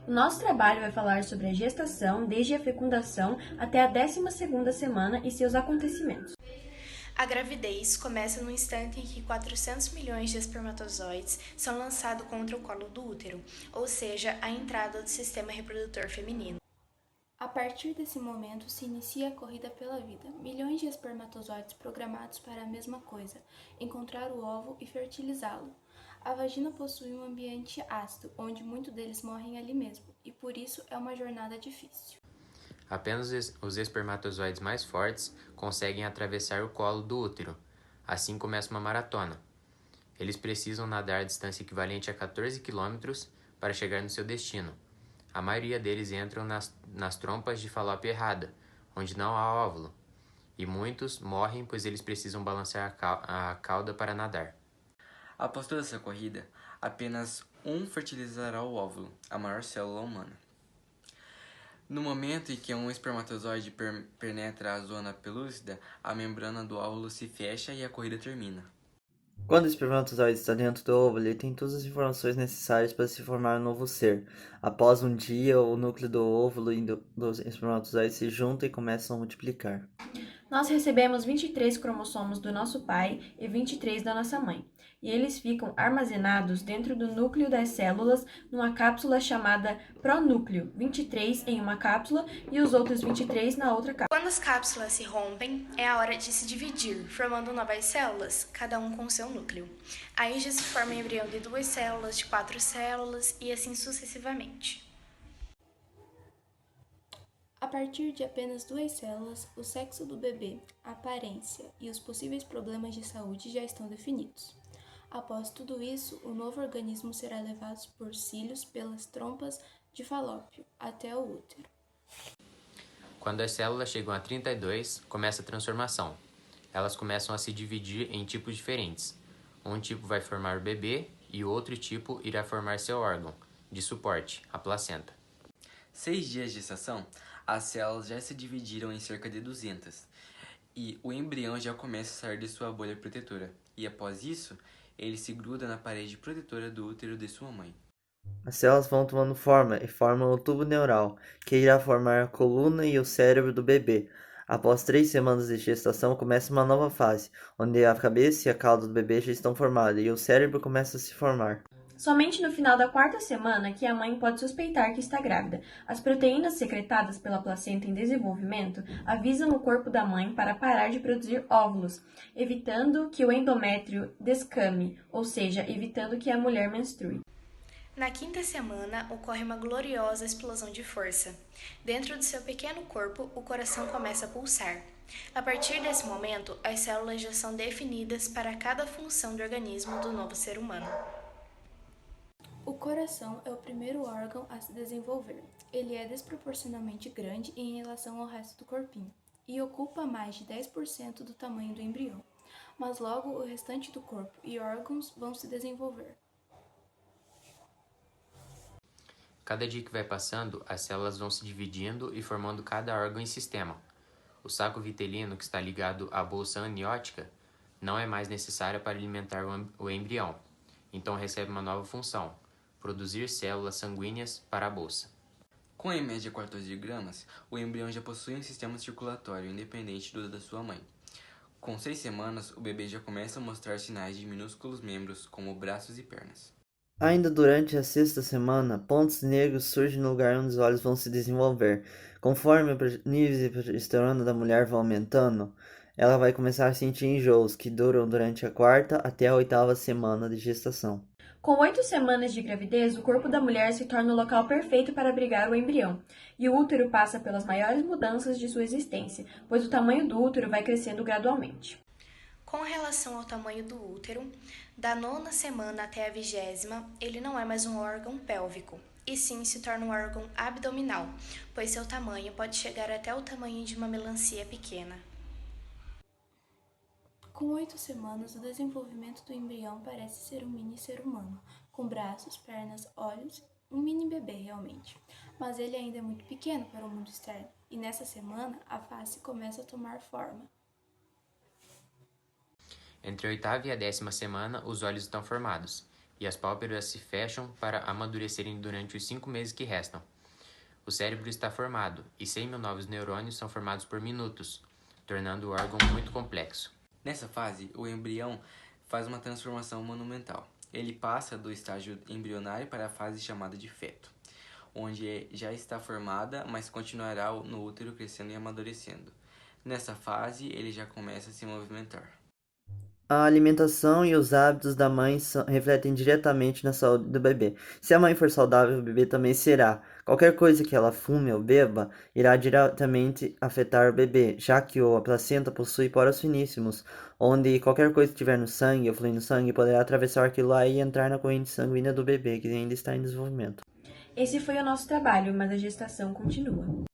O nosso trabalho vai falar sobre a gestação, desde a fecundação até a 12ª semana e seus acontecimentos. A gravidez começa no instante em que 400 milhões de espermatozoides são lançados contra o colo do útero, ou seja, a entrada do sistema reprodutor feminino. A partir desse momento se inicia a corrida pela vida. Milhões de espermatozoides programados para a mesma coisa, encontrar o ovo e fertilizá-lo. A vagina possui um ambiente ácido, onde muitos deles morrem ali mesmo, e por isso é uma jornada difícil. Apenas os espermatozoides mais fortes conseguem atravessar o colo do útero. Assim começa uma maratona. Eles precisam nadar a distância equivalente a 14 quilômetros para chegar no seu destino. A maioria deles entram nas trompas de Falópio errada, onde não há óvulo, e muitos morrem pois eles precisam balançar a cauda para nadar. Após toda essa corrida, apenas um fertilizará o óvulo, a maior célula humana. No momento em que um espermatozoide penetra a zona pelúcida, a membrana do óvulo se fecha e a corrida termina. Quando o espermatozoide está dentro do óvulo, ele tem todas as informações necessárias para se formar um novo ser. Após um dia, o núcleo do óvulo e dos espermatozoides se juntam e começam a multiplicar. Nós recebemos 23 cromossomos do nosso pai e 23 da nossa mãe, e eles ficam armazenados dentro do núcleo das células numa cápsula chamada pronúcleo, 23 em uma cápsula e os outros 23 na outra cápsula. Quando as cápsulas se rompem, é a hora de se dividir, formando novas células, cada um com seu núcleo. Aí já se forma um embrião de 2 células, de 4 células e assim sucessivamente. A partir de apenas 2 células, o sexo do bebê, a aparência e os possíveis problemas de saúde já estão definidos. Após tudo isso, o novo organismo será levado por cílios pelas trompas de Falópio até o útero. Quando as células chegam a 32, começa a transformação. Elas começam a se dividir em tipos diferentes. Um tipo vai formar o bebê e o outro tipo irá formar seu órgão de suporte, a placenta. 6 dias de gestação, as células já se dividiram em cerca de 200 e o embrião já começa a sair de sua bolha protetora. E após isso, ele se gruda na parede protetora do útero de sua mãe. As células vão tomando forma e formam o tubo neural, que irá formar a coluna e o cérebro do bebê. Após 3 semanas de gestação, começa uma nova fase, onde a cabeça e a cauda do bebê já estão formadas e o cérebro começa a se formar. Somente no final da 4ª semana que a mãe pode suspeitar que está grávida. As proteínas secretadas pela placenta em desenvolvimento avisam o corpo da mãe para parar de produzir óvulos, evitando que o endométrio descame, ou seja, evitando que a mulher menstrue. Na 5ª semana, ocorre uma gloriosa explosão de força. Dentro do seu pequeno corpo, o coração começa a pulsar. A partir desse momento, as células já são definidas para cada função do organismo do novo ser humano. O coração é o primeiro órgão a se desenvolver. Ele é desproporcionalmente grande em relação ao resto do corpinho e ocupa mais de 10% do tamanho do embrião, mas logo o restante do corpo e órgãos vão se desenvolver. Cada dia que vai passando, as células vão se dividindo e formando cada órgão em sistema. O saco vitelino, que está ligado à bolsa amniótica, não é mais necessário para alimentar o embrião, então recebe uma nova função: produzir células sanguíneas para a bolsa. Com em média 14 gramas, o embrião já possui um sistema circulatório independente do da sua mãe. Com 6 semanas, o bebê já começa a mostrar sinais de minúsculos membros, como braços e pernas. Ainda durante a 6ª semana, pontos negros surgem no lugar onde os olhos vão se desenvolver. Conforme os níveis de progesterona da mulher vão aumentando, ela vai começar a sentir enjoos que duram durante a 4ª até a 8ª semana de gestação. Com 8 semanas de gravidez, o corpo da mulher se torna o local perfeito para abrigar o embrião, e o útero passa pelas maiores mudanças de sua existência, pois o tamanho do útero vai crescendo gradualmente. Com relação ao tamanho do útero, da 9ª semana até a 20ª, ele não é mais um órgão pélvico, e sim se torna um órgão abdominal, pois seu tamanho pode chegar até o tamanho de uma melancia pequena. Com 8 semanas, o desenvolvimento do embrião parece ser um mini ser humano, com braços, pernas, olhos, um mini bebê realmente. Mas ele ainda é muito pequeno para o mundo externo, e nessa semana a face começa a tomar forma. Entre a 8ª e a 10ª semana, os olhos estão formados. e as pálpebras se fecham para amadurecerem durante os 5 meses que restam. O cérebro está formado e 100 mil novos neurônios são formados por minutos, tornando o órgão muito complexo. Nessa fase, o embrião faz uma transformação monumental. Ele passa do estágio embrionário para a fase chamada de feto, onde já está formada, mas continuará no útero crescendo e amadurecendo. Nessa fase, ele já começa a se movimentar. A alimentação e os hábitos da mãe refletem diretamente na saúde do bebê. Se a mãe for saudável, o bebê também será. Qualquer coisa que ela fume ou beba irá diretamente afetar o bebê, já que a placenta possui poros finíssimos, onde qualquer coisa que estiver no sangue ou fluir no sangue poderá atravessar aquilo lá e entrar na corrente sanguínea do bebê, que ainda está em desenvolvimento. Esse foi o nosso trabalho, mas a gestação continua.